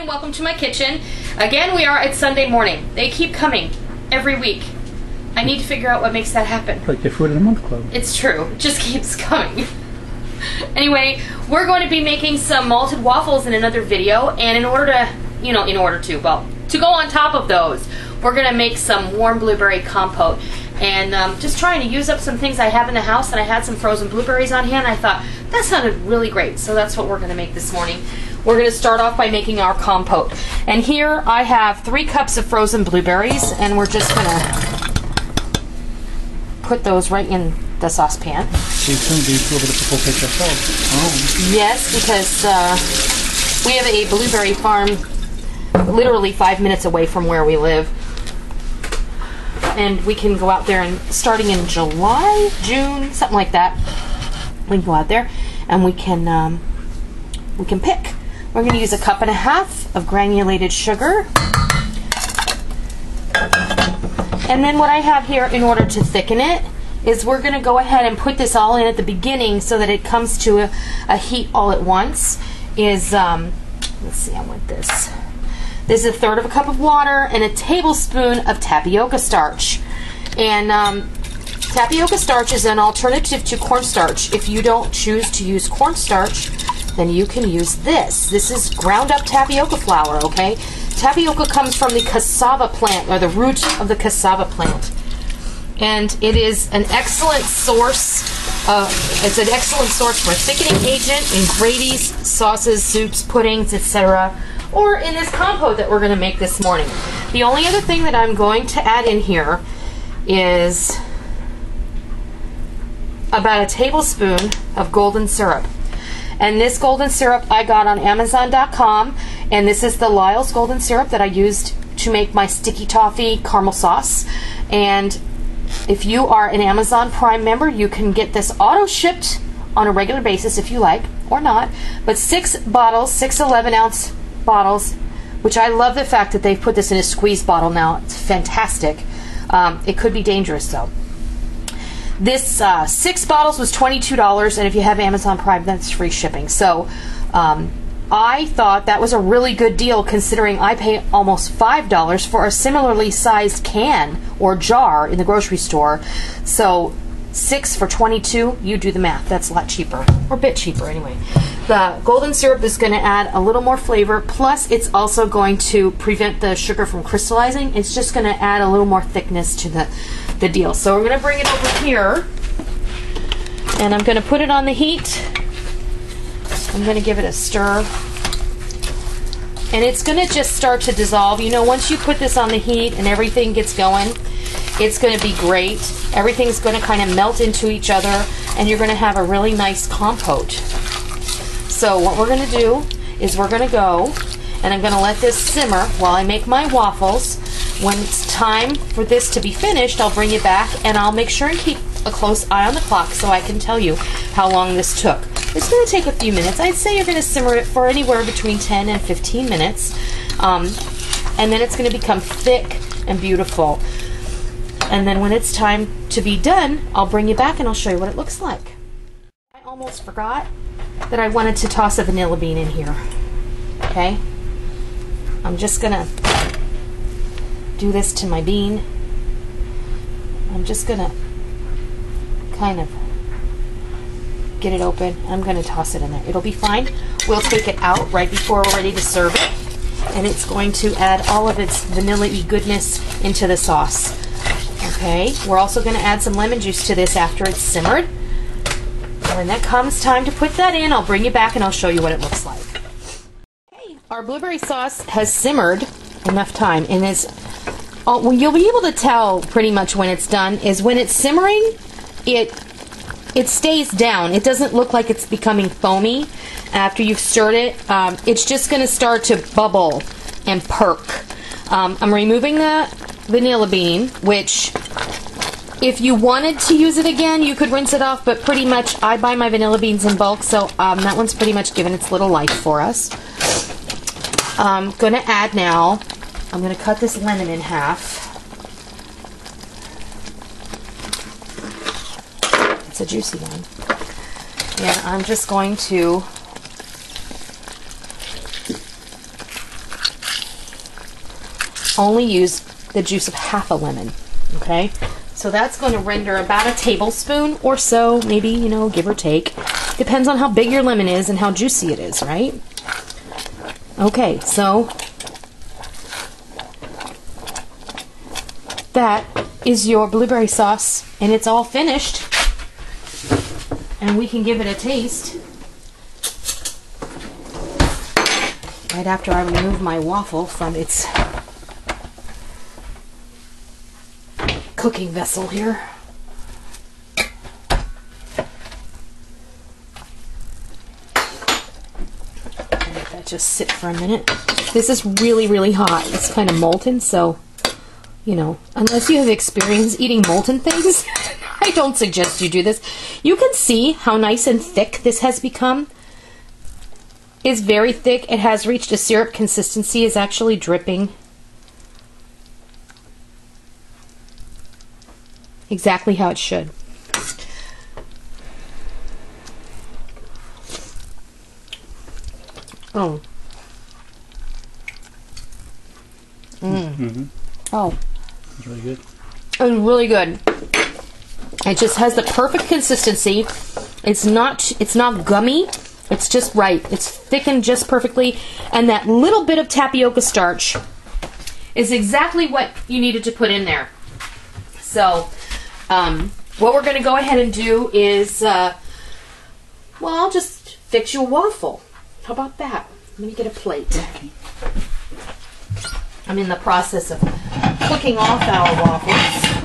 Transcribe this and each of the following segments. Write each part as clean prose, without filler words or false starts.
and welcome to my kitchen. Again, we are at Sunday morning. They keep coming every week. I need to figure out what makes that happen. Like the Food of the Month Club. It's true. It just keeps coming. Anyway, we're going to be making some malted waffles in another video, and to go on top of those, we're going to make some warm blueberry compote. And just trying to use up some things I have in the house, and I had some frozen blueberries on hand. I thought that sounded really great, so that's what we're going to make this morning. We're going to start off by making our compote. And here I have 3 cups of frozen blueberries, and we're just going to put those right in the saucepan. So you're going to do a little bit of Compote yourself? Oh. Yes, because we have a blueberry farm literally 5 minutes away from where we live. And we can go out there, and starting in July, June, something like that, we can go out there and we can pick. We're going to use 1.5 cups of granulated sugar. And then what I have here in order to thicken it is we're going to go ahead and put this all in at the beginning so that it comes to a heat all at once. Let's see, I want this. This is 1/3 cup of water and a tablespoon of tapioca starch. And tapioca starch is an alternative to cornstarch. If you don't choose to use cornstarch, then you can use this. This is ground up tapioca flour, okay? Tapioca comes from the cassava plant, or the root of the cassava plant. And it is an excellent source. It's an excellent source for thickening agent in gravies, sauces, soups, puddings, etc., or in this compote that we're going to make this morning. The only other thing that I'm going to add in here is about 1 tablespoon of golden syrup. And this golden syrup I got on Amazon.com, and this is the Lyle's golden syrup that I used to make my sticky toffee caramel sauce. And if you are an Amazon Prime member, you can get this auto shipped on a regular basis if you like, or not. But 6 bottles, 6 11-ounce bottles, which I love the fact that they've put this in a squeeze bottle now. It's fantastic. It could be dangerous though. This 6 bottles was $22, and if you have Amazon Prime, that's free shipping. So I thought that was a really good deal, considering I pay almost $5 for a similarly sized can or jar in the grocery store. So 6 for $22, you do the math. That's a lot cheaper, or a bit cheaper anyway. The golden syrup is going to add a little more flavor, plus it's also going to prevent the sugar from crystallizing. It's just going to add a little more thickness to the deal. So we're going to bring it over here, and I'm going to put it on the heat. I'm going to give it a stir, and it's going to just start to dissolve. You know, once you put this on the heat and everything gets going, it's going to be great. Everything's going to kind of melt into each other, and you're going to have a really nice compote. So what we're going to do is we're going to go, and I'm going to let this simmer while I make my waffles. When it's time for this to be finished, I'll bring it back, and I'll make sure and keep a close eye on the clock so I can tell you how long this took. It's going to take a few minutes. I'd say you're going to simmer it for anywhere between 10 and 15 minutes. And then it's going to become thick and beautiful. And then when it's time to be done, I'll bring you back and I'll show you what it looks like. I almost forgot that I wanted to toss a vanilla bean in here. Okay? I'm just going to do this to my bean. I'm just going to kind of get it open. I'm going to toss it in there. It'll be fine. We'll take it out right before we're ready to serve it, and it's going to add all of its vanilla-y goodness into the sauce. Okay, we're also going to add some lemon juice to this after it's simmered. And when that comes time to put that in, I'll bring you back and I'll show you what it looks like. Okay, our blueberry sauce has simmered enough time, and you'll be able to tell pretty much when it's done is when it's simmering, it stays down. It doesn't look like it's becoming foamy after you've stirred it. It's just going to start to bubble and perk. I'm removing the vanilla bean, which if you wanted to use it again, you could rinse it off, but pretty much I buy my vanilla beans in bulk, so that one's pretty much given its little life for us. I'm going to add now, I'm going to cut this lemon in half. It's a juicy one. And I'm just going to only use the juice of half a lemon. Okay, so that's going to render about a tablespoon or so, maybe, you know, give or take. Depends on how big your lemon is and how juicy it is, right? Okay, so that is your blueberry sauce, and it's all finished. And we can give it a taste right after I remove my waffle from its cooking vessel here. Let that just sit for a minute. This is really, really hot. It's kind of molten, so, you know, unless you have experience eating molten things, I don't suggest you do this. You can see how nice and thick this has become. It's very thick. It has reached a syrup consistency. It's actually dripping. Exactly how it should. Oh. Oh. It's really good. It's really good. It just has the perfect consistency. It's not gummy. It's just right. It's thickened just perfectly, and that little bit of tapioca starch is exactly what you needed to put in there. So, what we're going to go ahead and do is, well, I'll just fix you a waffle. How about that? Let me get a plate. Okay. I'm in the process of cooking off our waffles.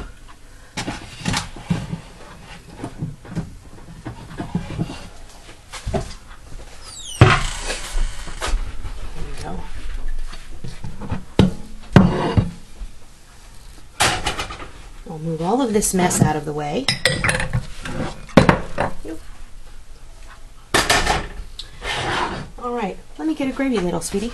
I'll move all of this mess out of the way. All right, let me get a gravy ladle, sweetie.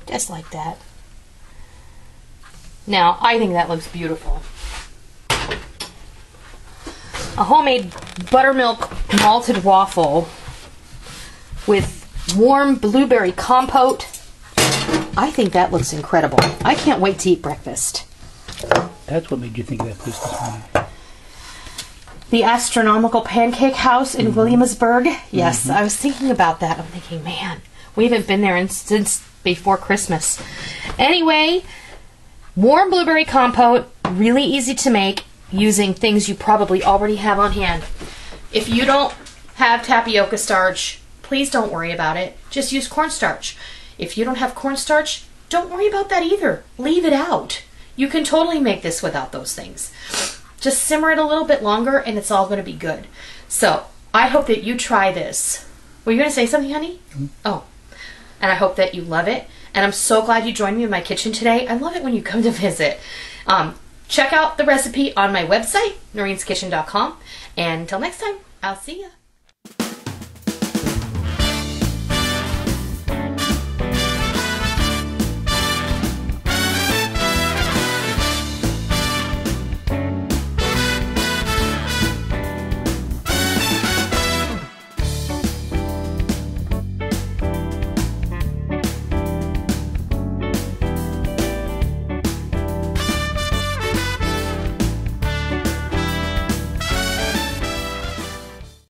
Just like that. Now, I think that looks beautiful. A homemade buttermilk malted waffle with warm blueberry compote. I think that looks incredible. I can't wait to eat breakfast. That's what made you think of that place this morning. The Astronomical Pancake House in Williamsburg. Yes, I was thinking about that. I'm thinking, man, we haven't been there since before Christmas. Anyway, warm blueberry compote, really easy to make using things you probably already have on hand. If you don't have tapioca starch, please don't worry about it. Just use cornstarch. If you don't have cornstarch, don't worry about that either. Leave it out. You can totally make this without those things. Just simmer it a little bit longer and it's all going to be good. So, I hope that you try this. Were you going to say something, honey? Oh. And I hope that you love it. And I'm so glad you joined me in my kitchen today. I love it when you come to visit. Check out the recipe on my website, noreenskitchen.com. And until next time, I'll see ya.